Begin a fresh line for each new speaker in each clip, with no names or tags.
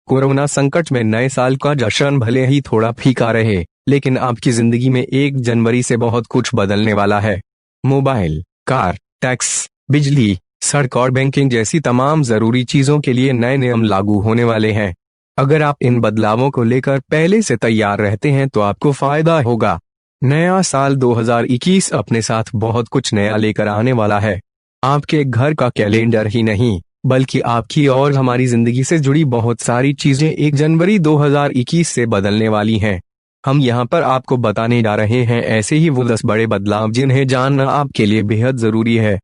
Corona संकट में नए साल का जश्न भले ही थोड़ा फीका रहे, लेकिन आपकी जिंदगी में 1 जनवरी से बहुत कुछ बदलने वाला है। मोबाइल, कार, टैक्स, बिजली, सड़क और बैंकिंग जैसी तमाम जरूरी चीजों के लिए नए नियम लागू होने वाले हैं। अगर आप इन बदलावों को लेकर पहले से तैयार रहते हैं तो आपको फायदा होगा। नया साल 2021 अपने साथ बहुत कुछ नया लेकर आने वाला है। आपके घर का कैलेंडर ही नहीं, बल्कि आपकी और हमारी जिंदगी से जुड़ी बहुत सारी चीजें 1 जनवरी 2021 से बदलने वाली हैं। हम यहाँ पर आपको बताने जा रहे हैं ऐसे ही वो 10 बड़े बदलाव जिन्हें जानना आपके लिए बेहद जरूरी है।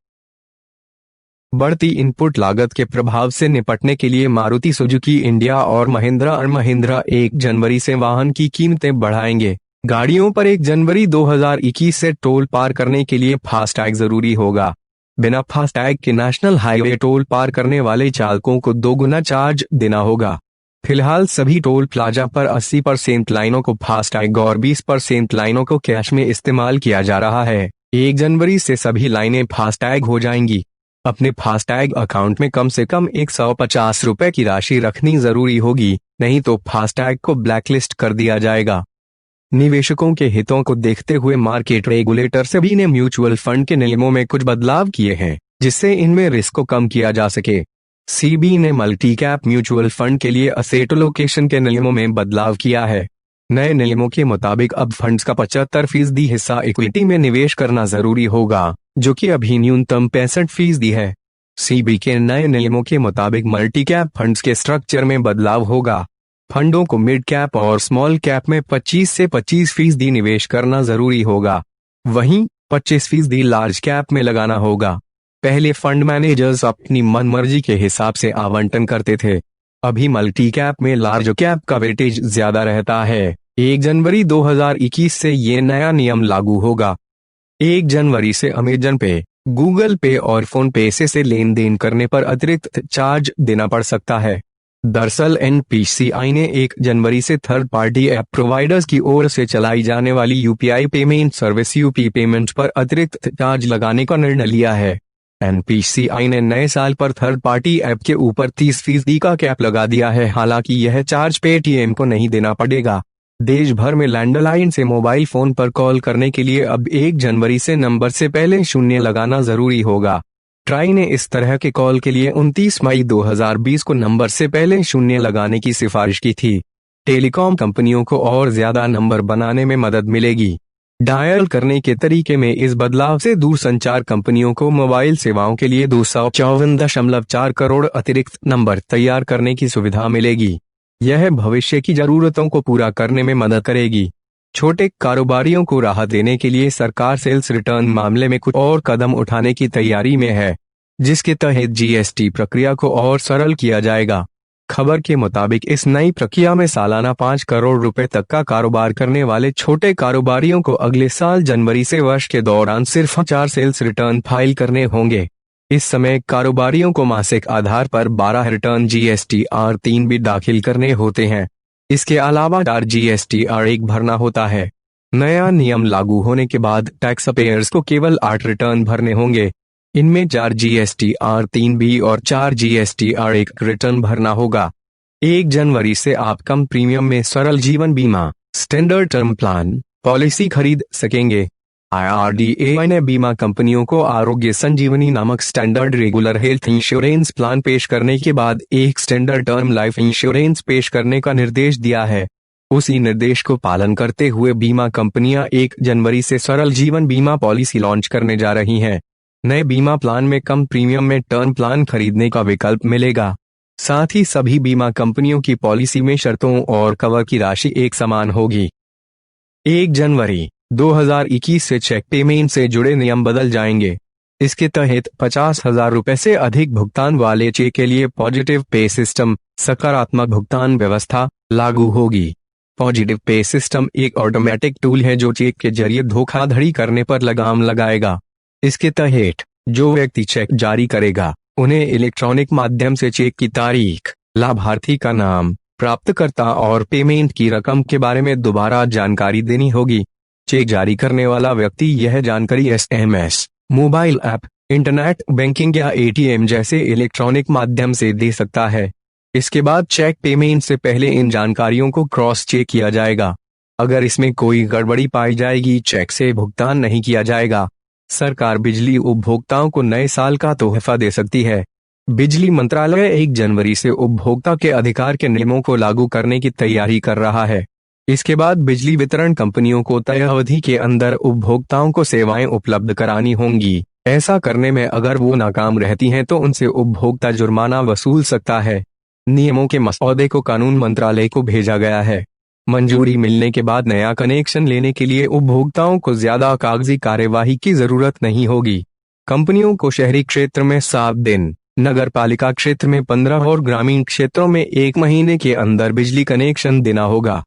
बढ़ती इनपुट लागत के प्रभाव से निपटने के लिए मारुति सुजुकी इंडिया और महिंद्रा 1 जनवरी से वाहन की कीमतें बढ़ाएंगे। गाड़ियों पर 1 जनवरी 2021 से टोल पार करने के लिए फास्टैग जरूरी होगा। बिना फास्टैग के नेशनल हाईवे टोल पार करने वाले चालकों को 2 गुना चार्ज देना होगा। फिलहाल सभी टोल प्लाजा पर 80% लाइनों को फास्टैग और 20% लाइनों को कैश में इस्तेमाल किया जा रहा है। 1 जनवरी से सभी लाइनें फास्टैग हो जाएंगी। अपने फास्टैग अकाउंट में कम से कम 150 रुपए की राशि रखनी जरूरी होगी, नहीं तो फास्टैग को ब्लैकलिस्ट कर दिया जाएगा। निवेशकों के हितों को देखते हुए मार्केट रेगुलेटर सेबी ने म्यूचुअल फंड के नियमों में कुछ बदलाव किए हैं, जिससे इनमें रिस्क को कम किया जा सके। सेबी ने मल्टी कैप म्यूचुअल फंड के लिए असेट एलोकेशन के नियमों में बदलाव किया है। नए नियमों के मुताबिक अब फंड्स का 75% हिस्सा इक्विटी में निवेश करना जरूरी होगा, जो कि अभी न्यूनतम 65% है। सेबी के नए नियमों के मुताबिक मल्टी कैप फंड्स के स्ट्रक्चर में बदलाव होगा। फंडों को मिड कैप और स्मॉल कैप में 25 से 25% निवेश करना जरूरी होगा। वहीं 25% लार्ज कैप में लगाना होगा। पहले फंड मैनेजर्स अपनी मनमर्जी के हिसाब से आवंटन करते थे, अभी मल्टी कैप में लार्ज कैप का वेटेज ज्यादा रहता है। 1 जनवरी 2021 से ये नया नियम लागू होगा। 1 जनवरी से अमेजन पे, गूगल पे और फोन पे से लेन देन करने पर अतिरिक्त चार्ज देना पड़ सकता है। दरअसल एनपीसीआई ने 1 जनवरी से थर्ड पार्टी ऐप प्रोवाइडर्स की ओर से चलाई जाने वाली UPI payment service UP payment पर अतिरिक्त चार्ज लगाने का निर्णय लिया है। एनपीसीआई ने नए साल पर थर्ड पार्टी ऐप के ऊपर 30% का कैप लगा दिया है। हालांकि यह चार्ज पेटीएम को नहीं देना पड़ेगा। देश भर में लैंडलाइन से मोबाइल फोन पर कॉल करने के लिए अब 1 जनवरी से नंबर से पहले 0 लगाना जरूरी होगा। ट्राई ने इस तरह के कॉल के लिए 29 मई 2020 को नंबर से पहले 0 लगाने की सिफारिश की थी। टेलीकॉम कंपनियों को और ज्यादा नंबर बनाने में मदद मिलेगी। डायल करने के तरीके में इस बदलाव से दूरसंचार कंपनियों को मोबाइल सेवाओं के लिए 254.4 करोड़ अतिरिक्त नंबर तैयार करने की सुविधा मिलेगी। यह भविष्य की जरूरतों को पूरा करने में मदद करेगी। छोटे कारोबारियों को राहत देने के लिए सरकार सेल्स रिटर्न मामले में कुछ और कदम उठाने की तैयारी में है, जिसके तहत जीएसटी प्रक्रिया को और सरल किया जाएगा। खबर के मुताबिक इस नई प्रक्रिया में सालाना 5 करोड़ रुपए तक का कारोबार करने वाले छोटे कारोबारियों को अगले साल जनवरी से वर्ष के दौरान सिर्फ 4 सेल्स रिटर्न फाइल करने होंगे। इस समय कारोबारियों को मासिक आधार पर 12 रिटर्न GSTR-3 भी दाखिल करने होते हैं। इसके अलावा 4 GSTR-1 भरना होता है। नया नियम लागू होने के बाद टैक्स पेयर्स को केवल 8 रिटर्न भरने होंगे। इनमें 4 GSTR-3B और 4 GSTR-1 रिटर्न भरना होगा। 1 जनवरी से आप कम प्रीमियम में सरल जीवन बीमा स्टैंडर्ड टर्म प्लान पॉलिसी खरीद सकेंगे। IRDAI ने बीमा कंपनियों को आरोग्य संजीवनी नामक standard regular health insurance plan पेश करने के बाद एक स्टैंडर्ड टर्म लाइफ इंश्योरेंस पेश करने का निर्देश दिया है। उसी निर्देश को पालन करते हुए बीमा कंपनियां 1 जनवरी से सरल जीवन बीमा पॉलिसी लॉन्च करने जा रही हैं। नए बीमा प्लान में कम प्रीमियम में टर्म प्लान खरीदने का विकल्प मिलेगा। साथ ही सभी बीमा कंपनियों की पॉलिसी में शर्तों और कवर की राशि एक समान होगी। 1 जनवरी 2021 से चेक पेमेंट से जुड़े नियम बदल जाएंगे। इसके तहत 50,000 रुपए से अधिक भुगतान वाले चेक के लिए पॉजिटिव पे सिस्टम सकारात्मक भुगतान व्यवस्था लागू होगी। पॉजिटिव पे सिस्टम एक ऑटोमेटिक टूल है जो चेक के जरिए धोखाधड़ी करने पर लगाम लगाएगा। इसके तहत जो व्यक्ति चेक जारी करेगा उन्हें इलेक्ट्रॉनिक माध्यम से चेक की तारीख, लाभार्थी का नाम, प्राप्तकर्ता और पेमेंट की रकम के बारे में दोबारा जानकारी देनी होगी। चेक जारी करने वाला व्यक्ति यह जानकारी SMS, mobile app, internet banking या ATM जैसे इलेक्ट्रॉनिक माध्यम से दे सकता है। इसके बाद चेक पेमेंट से पहले इन जानकारियों को क्रॉस चेक किया जाएगा। अगर इसमें कोई गड़बड़ी पाई जाएगी, चेक से भुगतान नहीं किया जाएगा। सरकार बिजली उपभोक्ताओं को नए साल का तोहफा दे सकती है। बिजली मंत्रालय 1 जनवरी से उपभोक्ता के अधिकार के नियमों को लागू करने की तैयारी कर रहा है। इसके बाद बिजली वितरण कंपनियों को तय अवधि के अंदर उपभोक्ताओं को सेवाएं उपलब्ध करानी होंगी। ऐसा करने में अगर वो नाकाम रहती हैं तो उनसे उपभोक्ता जुर्माना वसूल सकता है। नियमों के मसौदे को कानून मंत्रालय को भेजा गया है। मंजूरी मिलने के बाद नया कनेक्शन लेने के लिए उपभोक्ताओं को ज्यादा कागजी कार्यवाही की जरूरत नहीं होगी। कंपनियों को शहरी क्षेत्र में 7 दिन, नगर पालिका क्षेत्र में 15 और ग्रामीण क्षेत्रों में 1 महीने के अंदर बिजली कनेक्शन देना होगा।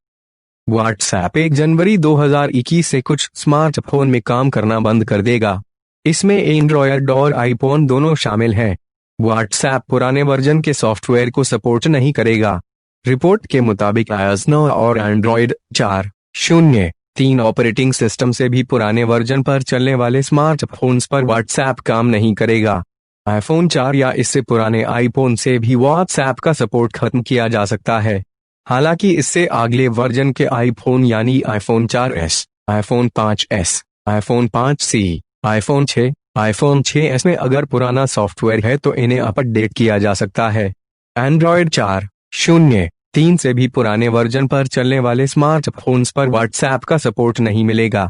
व्हाट्सएप 1 जनवरी 2021 से कुछ स्मार्टफोन में काम करना बंद कर देगा। इसमें एंड्रॉयड और आईफोन दोनों शामिल हैं। व्हाट्सएप पुराने वर्जन के सॉफ्टवेयर को सपोर्ट नहीं करेगा। रिपोर्ट के मुताबिक iOS 9 और एंड्रॉयड 4.0.3 ऑपरेटिंग सिस्टम से भी पुराने वर्जन पर चलने वाले स्मार्टफोन्स पर व्हाट्सएप काम नहीं करेगा। आईफोन 4 या इससे पुराने आईफोन से भी व्हाट्सएप का सपोर्ट खत्म किया जा सकता है। हालांकि इससे अगले वर्जन के आईफोन यानी iPhone 4S, iPhone 5S, iPhone 5C, iPhone 6, iPhone 6s में अगर पुराना सॉफ्टवेयर है तो इन्हें अपडेट किया जा सकता है। एंड्रॉयड 4.0.3 से भी पुराने वर्जन पर चलने वाले स्मार्टफोन्स पर व्हाट्सएप का सपोर्ट नहीं मिलेगा।